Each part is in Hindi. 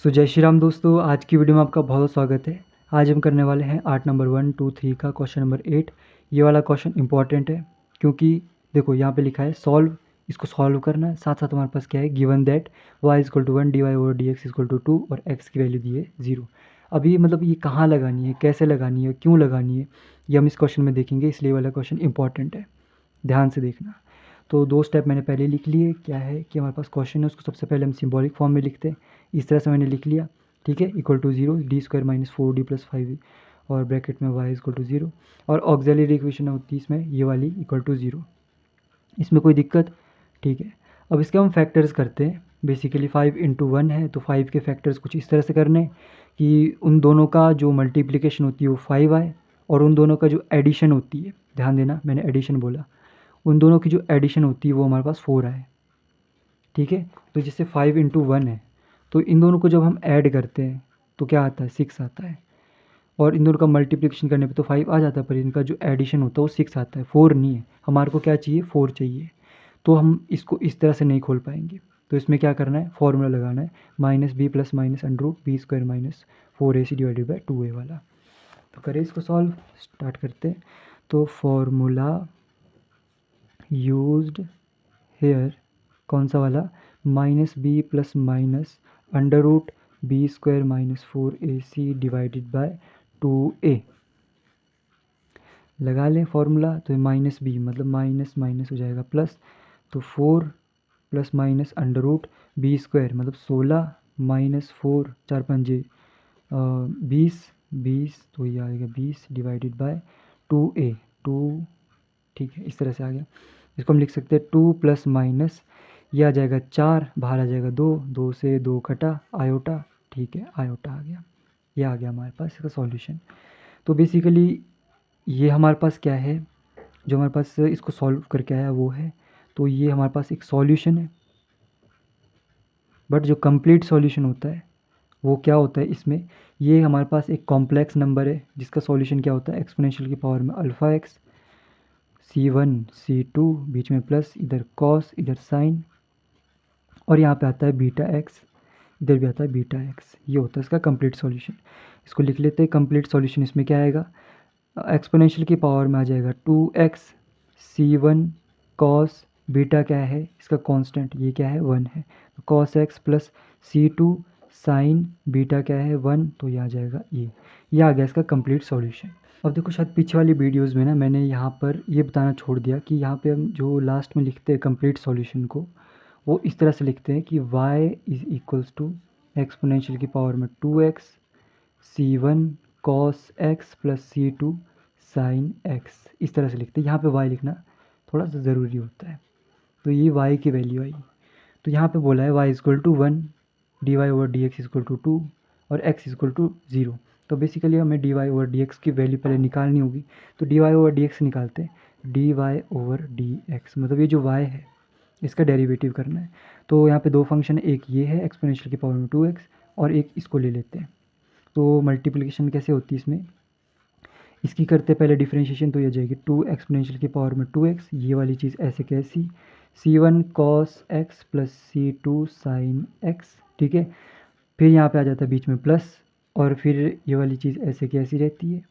जय श्री राम दोस्तों, आज की वीडियो में आपका बहुत स्वागत है। आज हम करने वाले हैं आर्ट नंबर 1, 2, 3 का क्वेश्चन नंबर 8। ये वाला क्वेश्चन इंपॉर्टेंट है क्योंकि देखो यहाँ पे लिखा है सॉल्व, इसको सॉल्व करना है। साथ साथ हमारे पास क्या है, given that y equal to 1 dy/dx equal to 2 और x की वैल्यू दी है 0। अब ये मतलब ये कहाँ लगानी है, कैसे लगानी है, क्यों लगानी है, ये हम इस क्वेश्चन में देखेंगे, इसलिए वाला क्वेश्चन इंपॉर्टेंट है, ध्यान से देखना। तो दो स्टेप मैंने पहले लिख लिए। क्या है कि हमारे पास क्वेश्चन है, उसको सबसे पहले हम सिंबॉलिक फॉर्म में लिखते हैं। इस तरह से मैंने लिख लिया, ठीक है। इक्वल टू 0 d² - 4d + 5 और ब्रैकेट में y इक्वल टू 0 और ऑक्सिलरी इक्वेशन होती है इसमें ये वाली इक्वल टू 0। इसमें कोई दिक्कत, ठीक है। अब इसके हम फैक्टर्स करते हैं। बेसिकली 5 × 1 है तो 5 के फैक्टर्स कुछ इस तरह से करने हैं कि उन दोनों का जो मल्टीप्लिकेशन होती है वो 5 आए और उन दोनों का जो एडिशन होती है, ध्यान देना मैंने एडिशन बोला, उन दोनों की जो एडिशन होती है वो हमारे पास 4 आए, ठीक है। तो जैसे 5 × 1 है तो इन दोनों को जब हम ऐड करते हैं तो क्या आता है, 6 आता है। और इन दोनों का मल्टीप्लिकेशन करने पे तो 5 आ जाता है, पर इनका जो एडिशन होता है वो 6 आता है, 4 नहीं है। हमारे को क्या चाहिए, 4 चाहिए। तो हम इसको इस तरह से नहीं खोल पाएंगे। तो इसमें क्या करना है, फॉर्मूला लगाना है -b + -√b² - 4ac/2a वाला। तो करें इसको सॉल्व, स्टार्ट करते हैं। तो फॉर्मूला यूज्ड हेयर कौन सा वाला, -b + -√b² - 4ac/2a लगा लें फॉर्मूला। तो -b मतलब माइनस माइनस हो जाएगा प्लस, तो 4 + -√b² मतलब 16 -4 4 पंजे 20 20, तो ये आएगा 20/2a 2, ठीक है। इस तरह से आ गया। इसको हम लिख सकते हैं 2 + माइनस, ये आ जाएगा 4, बाहर आ जाएगा 2, 2 से 2 कटा आयोटा, ठीक है, आयोटा आ गया। ये आ गया हमारे पास इसका सॉल्यूशन। तो बेसिकली ये हमारे पास क्या है, जो हमारे पास इसको सॉल्व करके आया वो है। तो ये हमारे पास एक सॉल्यूशन है, बट जो कंप्लीट सॉल्यूशन होता है वो क्या होता है इसमें, ये हमारे पास एक कॉम्प्लेक्स नंबर है जिसका सॉल्यूशन क्या होता है, एक्सपोनेंशियल की पावर में α(x), c1 c2 बीच में प्लस, इधर कॉस इधर साइन, और यहाँ पे आता है βx, इधर भी आता है βx। ये होता है इसका कंप्लीट सॉल्यूशन। इसको लिख लेते हैं। कंप्लीट सॉल्यूशन इसमें क्या आएगा, एक्सपोनेंशियल की पावर में आ जाएगा 2x c1 कॉस बीटा क्या है इसका कांस्टेंट, ये क्या है 1 है, तो cos x plus c2 sign beta क्या है 1, तो ये आ जाएगा ये आ गया इसका कंप्लीट सॉल्यूशन। अब देखो शायद पीछे वाली वीडियोस में ना मैंने यहाँ पर ये बताना छोड़ दिया कि यहाँ पे हम जो लास्ट में लिखते हैं कंप्लीट सॉल्यूशन को, वो इस तरह से लिखते हैं कि y = एक्सपोनेंशियल की पावर में 2x c1 cos x plus c2 sine x, इस तरह से लिखते हैं। यहाँ पे y लिखना थोड़ा सा ज़रूरी होता है। तो ये y की वैल्यू आई। तो यहाँ पे बोला है y = 1 dy/dx = 2 और x = 0। तो बेसिकली हमें dy/dx की वैल्यू पहले निकालनी होगी। तो dy/dx निकालते हैं। dy/dx मतलब ये जो y है इसका डेरिवेटिव करना है। तो यहाँ पे दो फंक्शन है, एक ये है एक्सपोनेंशियल की पावर में 2x और एक इसको ले लेते हैं। तो मल्टीप्लिकेशन कैसे होती है इसमें, इसकी करते पहले डिफरेंशिएशन, तो ये जाएगी 2 एक्सपोनेंशियल की पावर में 2x, ये वाली चीज़ ऐसे कैसी, c1 cos x plus c2 sine x, ठीक है। फिर यहाँ पे आ जाता है बीच में प्लस, और फिर ये वाली चीज़ ऐसे की ऐसी रहती है,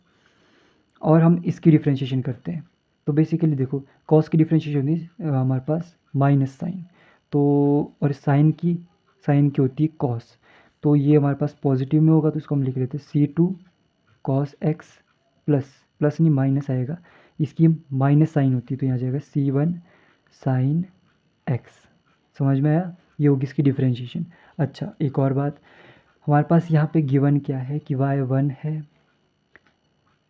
और हम इसकी डिफरेंशिएशन करते हैं। तो बेसिकली देखो कॉस की डिफरेंशिएशन होती है हमारे पास माइनस साइन, तो और साइन की होती है कॉस, तो ये हमारे पास पॉजिटिव में होगा, तो इसको हम लिख लेते हैं c2 cos x plus, plus नहीं माइनस आएगा, इसकी माइनस साइन होती है तो यहाँ जाएगा c1 साइन x। समझ में आया, ये होगी इसकी डिफरेंशिएशन। अच्छा एक और बात, हमारे पास यहाँ पे गिवन क्या है कि y 1 है,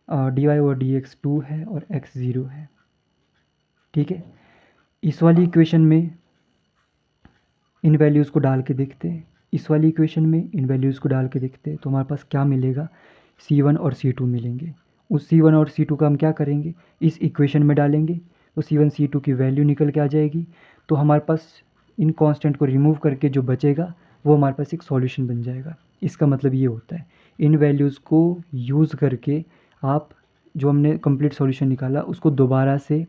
dy/dx 2 है और x 0 है, ठीक है। इस वाली इक्वेशन में इन वैल्यूज़ को डाल के देखते हैं, इस वाली इक्वेशन में इन वैल्यूज़ को डाल के देखते हैं, तो हमारे पास क्या मिलेगा, c1 और c2 मिलेंगे। उस c1 और c2 का हम क्या करेंगे, इस इक्वेशन में डालेंगे, तो c1 c2 की वैल्यू निकल के आ जाएगी। तो हमारे पास इन कांस्टेंट को रिमूव करके जो बचेगा वो हमारे पास एक सॉल्यूशन बन जाएगा। इसका मतलब ये होता है इन वैल्यूज़ को यूज़ करके आप जो हमने कंप्लीट सॉल्यूशन निकाला उसको दोबारा से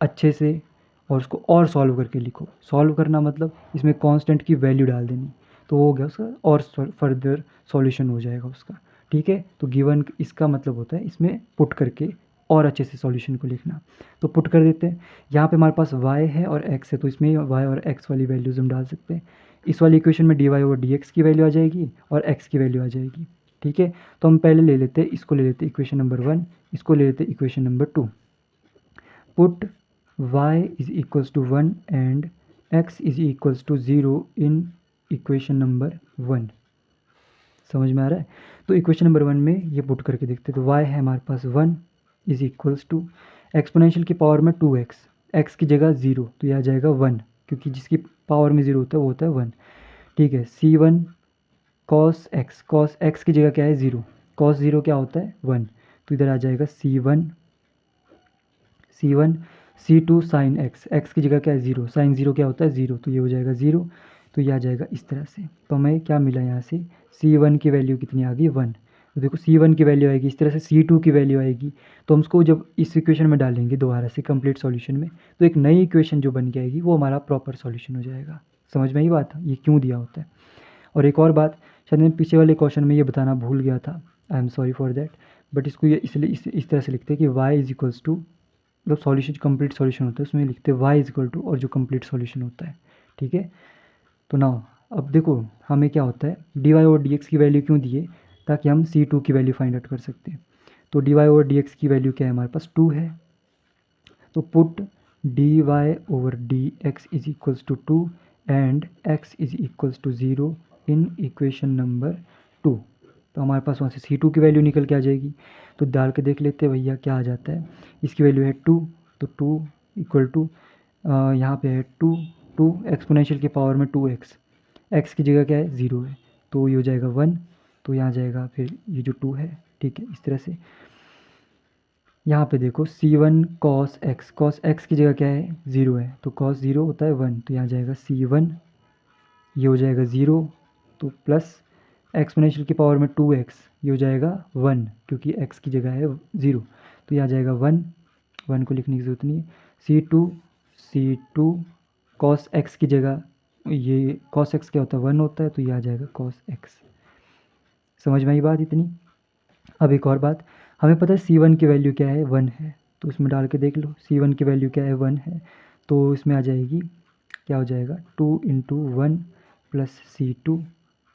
अच्छे से और उसको और सॉल्व करके लिखो। सॉल्व करना मतलब इसमें कांस्टेंट की वैल्यू डाल देनी। तो वो हो गया उसका और फर्दर सॉल्यूशन हो जाएगा उसका। ठीक है, तो गिवन इसका मतलब होता है इसमें पुट करके और अच्छे से सॉल्यूशन को लिखना। तो पुट कर देते हैं, यहाँ पे हमारे पास y है और x है, तो इसमें y और x वाली वैल्यूज़ हम डाल सकते हैं। इस वाली इक्वेशन में dy ओवर dx की वैल्यू आ जाएगी और x की वैल्यू आ जाएगी। ठीक है, तो हम पहले ले लेते हैं, इसको ले लेते हैं इक्वेशन नंबर 1, इसको ले लेते हैं equation number 2। Put y is equals to 1 and x is equals to 0 in equation number 1। समझ में आ रहा है? तो इक्वेशन नंबर 1 में ये पुट करके देखते हैं, तो y है हमारे पास 1 इज इक्वल्स टू एक्सपोनेंशियल की पावर में 2x, x की जगह 0, तो यह आ जाएगा 1, क्योंकि जिसकी पावर में 0 होता है वो होता है 1। ठीक है, c1 cos x की जगह क्या है 0, cos 0 क्या होता है 1, तो इधर आ जाएगा c1 c2 sin x की जगह क्या है 0, sin 0 क्या होता है 0, तो ये हो जाएगा 0, तो ये आ जाएगा इस तरह से। तो हमें क्या मिला यहाँ से, c1 की वैल्यू कितनी आ गई 1, तो देखो c1 की वैल्यू आएगी, इस तरह से c2 की वैल्यू आएगी, तो हम उसको जब इस इक्वेशन में डालेंगे दोबारा से कंप्लीट सॉल्यूशन में, तो एक नई इक्वेशन जो बन के आएगी वो हमारा प्रॉपर सॉल्यूशन हो जाएगा। समझ में आई बात, ये क्यों दिया होता है। और एक और बात, शायद मैं पीछे वाले क्वेश्चन में ये बताना भूल गया था, आई am sorry for that, but इसको ये इसलिए इस तरह से लिखते हैं कि y इज इक्वल्स टू, मतलब सॉल्यूशन कंप्लीट सॉल्यूशन होता है उसमें लिखते हैं y इज इक्वल टू और जो कंप्लीट सॉल्यूशन होता है। ठीक है, तो नाउ अब देखो हमें क्या होता है, dy और dx की वैल्यू क्यों दिए, ताकि हम c2 की वैल्यू फाइंड आउट कर सकते हैं। तो dy और dx की वैल्यू क्या है हमारे पास 2 है, तो put dy over dx is equals to 2 and x is equals to 0 in equation number 2। तो हमारे पास वहाँ से c2 की वैल्यू निकल के आ जाएगी, तो डाल के देख लेते हैं भैया क्या आ जाता है। इसकी वैल्यू है 2, तो 2 इक्वल टू यहाँ पे है 2 एक्सपोनेंशियल की पावर में 2x, x की जगह क्या है 0 है, तो ये हो जाएगा 1, तो यहाँ जाएगा फिर ये जो 2 है। ठीक है, इस तरह से यहाँ पे देखो c1 cos x की जगह क्या है 0 है, तो cos 0 होता है 1, तो यहाँ जाएगा c1, ये हो जाएगा 0, तो प्लस एक्सपोनेंशियल की पावर में 2x, ये हो जाएगा 1, क्योंकि x की जगह है 0, तो यहाँ जाएगा 1 को लिखने की ज़रूरत नहीं है। c2 cos x की जगह, ये cos x क्या होता है 1 होता है, तो ये आ जाएगा cos x। समझ में आई बात इतनी। अब एक और बात, हमें पता है c1 की वैल्यू क्या है 1 है, तो इसमें डाल के देख लो c1 की वैल्यू क्या है 1 है, तो इसमें आ जाएगी क्या हो जाएगा 2 इंटू 1 प्लस c2,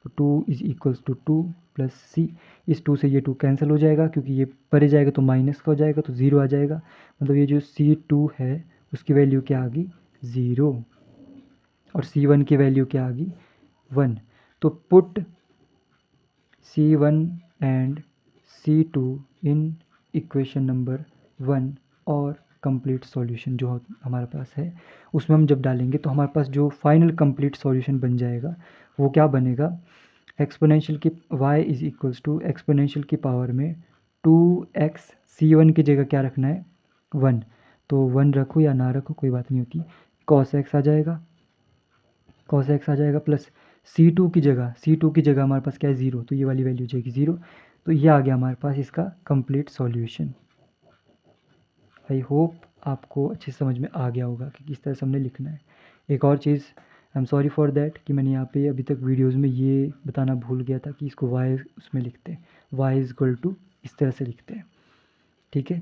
तो 2 is equals to 2 plus c, इस 2 से ये 2 कैंसिल हो जाएगा, क्योंकि ये परे जाएगा तो माइनस का हो जाएगा, तो 0 आ जाएगा, मतलब ये जो c2 है उसकी वैल्यू क्या आ गई 0 और c1 की वैल्यू क्या आ गई 1। तो put c1 and c2 in equation number 1 और कंप्लीट सॉल्यूशन जो हमारे पास है उसमें हम जब डालेंगे तो हमारे पास जो फाइनल कंप्लीट सॉल्यूशन बन जाएगा वो क्या बनेगा, एक्सपोनेंशियल की y is equals to exponential की पावर में 2x, c1 की जगह क्या रखना है 1, तो 1 रखो या ना रखो कोई बात नहीं होती, cos x आ जाएगा, cos x आ जाएगा प्लस c2 की जगह हमारे पास क्या है 0, तो ये वाली वैल्यू जाएगी 0, तो ये आ गया हमारे पास इसका कंप्लीट सॉल्यूशन। आई होप आपको अच्छे समझ में आ गया होगा कि किस तरह से हमने लिखना है। एक और चीज़, I am sorry for that कि मैंने यहाँ पे अभी तक वीडियोज़ में ये बताना भूल गया था कि इसको y उसमें लिखते हैं, y इज इक्वल टू इस तरह से लिखते हैं। ठीक है,